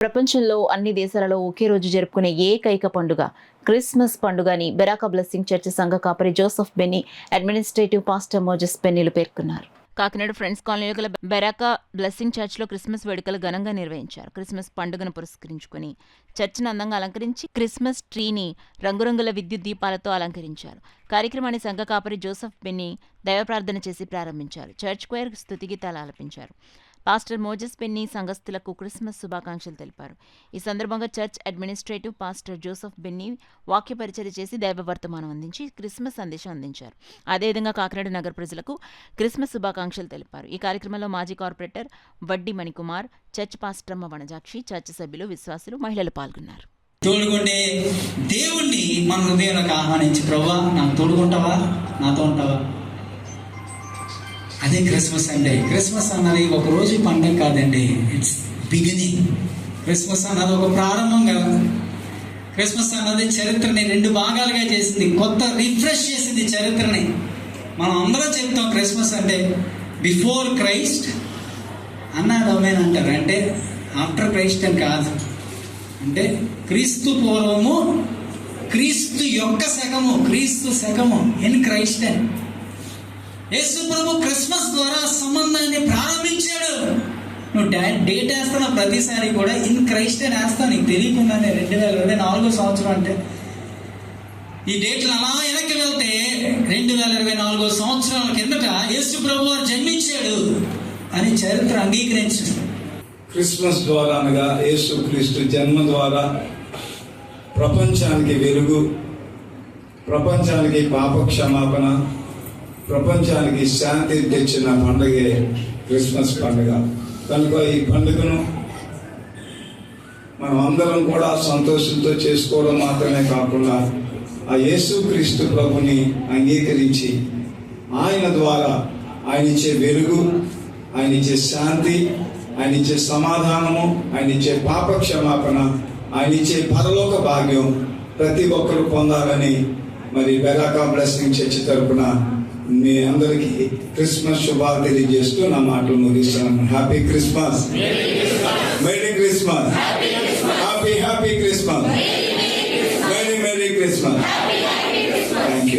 ప్రపంచంలో అన్ని దేశాలలో ఒకే రోజు జరుపుకునే ఏకైక పండుగ క్రిస్మస్ పండుగని బెరాకా బ్లెస్సింగ్ చర్చ్ సంఘ కాపరి Joseph Benny, administrative pastor Moses బెన్నీలు పేర్కొన్నారు. కాకినాడ ఫ్రెండ్స్ కాలనీలో గల బెరాకా బ్లెస్సింగ్ చర్చ్లో క్రిస్మస్ వేడుకలు ఘనంగా నిర్వహించారు. క్రిస్మస్ పండుగను పురస్కరించుకుని చర్చిని అందంగా అలంకరించి క్రిస్మస్ ట్రీని రంగురంగుల విద్యుత్ దీపాలతో అలంకరించారు. కార్యక్రమాన్ని సంఘ కాపరి జోసెఫ్ బెన్నీ దైవ ప్రార్థన చేసి ప్రారంభించారు. చర్చ్ క్వైర్ స్తుతిగీతాలు ఆలపించారు. పాస్టర్ మోజెస్ బెన్నీ సంఘస్థులకు క్రిస్మస్ శుభాకాంక్షలు తెలిపారు. ఈ సందర్భంగా church administrative pastor Joseph Benny వాక్య పరిచర్య చేసి దైవ వర్తమానం అందించి క్రిస్మస్ సందేశం అందించారు. అదేవిధంగా కాకినాడ నగర ప్రజలకు క్రిస్మస్ శుభాకాంక్షలు తెలిపారు. ఈ కార్యక్రమంలో మాజీ కార్పొరేటర్ వడ్డీ మణికుమార్, చర్చ్ పాస్టర్మ వనజాక్షి, చర్చ్ సభ్యులు, విశ్వాసులు, మహిళలు పాల్గొన్నారు. తోడుకుంటే దేవుణ్ణి మన హృదయంలోకి ఆహ్వానించి, ప్రభువా నాకు తోడుకుంటావా, నాతో ఉంటావా? అదే క్రిస్మస్ అండి. క్రిస్మస్ అన్నది ఒక రోజు పండుగ కాదండి, ఇట్స్ బిగినింగ్. క్రిస్మస్ అన్నది ఒక ప్రారంభం కదా. క్రిస్మస్ అన్నది చరిత్రని 2 భాగాలుగా చేసింది, కొత్త రిఫ్రెష్ చేసింది చరిత్రని. మనం అందరం చెప్తాం క్రిస్మస్ అంటే బిఫోర్ క్రైస్ట్ అన్న డొమైన్ అంటారు, అంటే ఆఫ్టర్ క్రైస్ట్ అని కాదు. అంటే క్రీస్తు పూర్వము, క్రీస్తు యొక్క శకము, క్రీస్తు శకము ఇన్ క్రైస్ట్ అని. యేసు ప్రభు క్రిస్మస్ ద్వారా సంబంధాన్ని ప్రారంభించాడు. నువ్వు డేట్ వేస్తున్న ప్రతిసారి కూడా ఇన్ క్రైస్ట్ అని వేస్తాను, నీకు తెలియకుండానే. 2024 సంవత్సరం అంటే ఈ డేట్లు అలా వెనక్కి వెళ్తే 2024 సంవత్సరాల కిందట యేసు ప్రభు వారు జన్మించాడు అని చరిత్ర అంగీకరించాడు. క్రిస్మస్ ద్వారా అనగా యేసు క్రీస్తు జన్మ ద్వారా ప్రపంచానికి వెలుగు, ప్రపంచానికి పాప క్షమాపణ, ప్రపంచానికి శాంతి తెచ్చిన పండుగే క్రిస్మస్ పండుగ. కనుక ఈ పండుగను మనం అందరం కూడా సంతోషంతో చేసుకోవడం మాత్రమే కాకుండా ఆ యేసుక్రీస్తు ప్రభుని అంగీకరించి ఆయన ద్వారా ఆయన ఇచ్చే వెలుగు, ఆయన ఇచ్చే శాంతి, ఆయన ఇచ్చే సమాధానము, ఆయన ఇచ్చే పాప క్షమాపణ, ఆయన ఇచ్చే పరలోక భాగ్యం ప్రతి ఒక్కరు పొందాలని మరి బెరాకా బ్లెస్సింగ్ చర్చ్ తరపున మీ అందరికీ క్రిస్మస్ శుభాలు తెలియజేస్తూ నా మాటలు ముగిస్తున్నాను. Happy Christmas, merry Christmas, happy Christmas, merry Christmas. Thank you.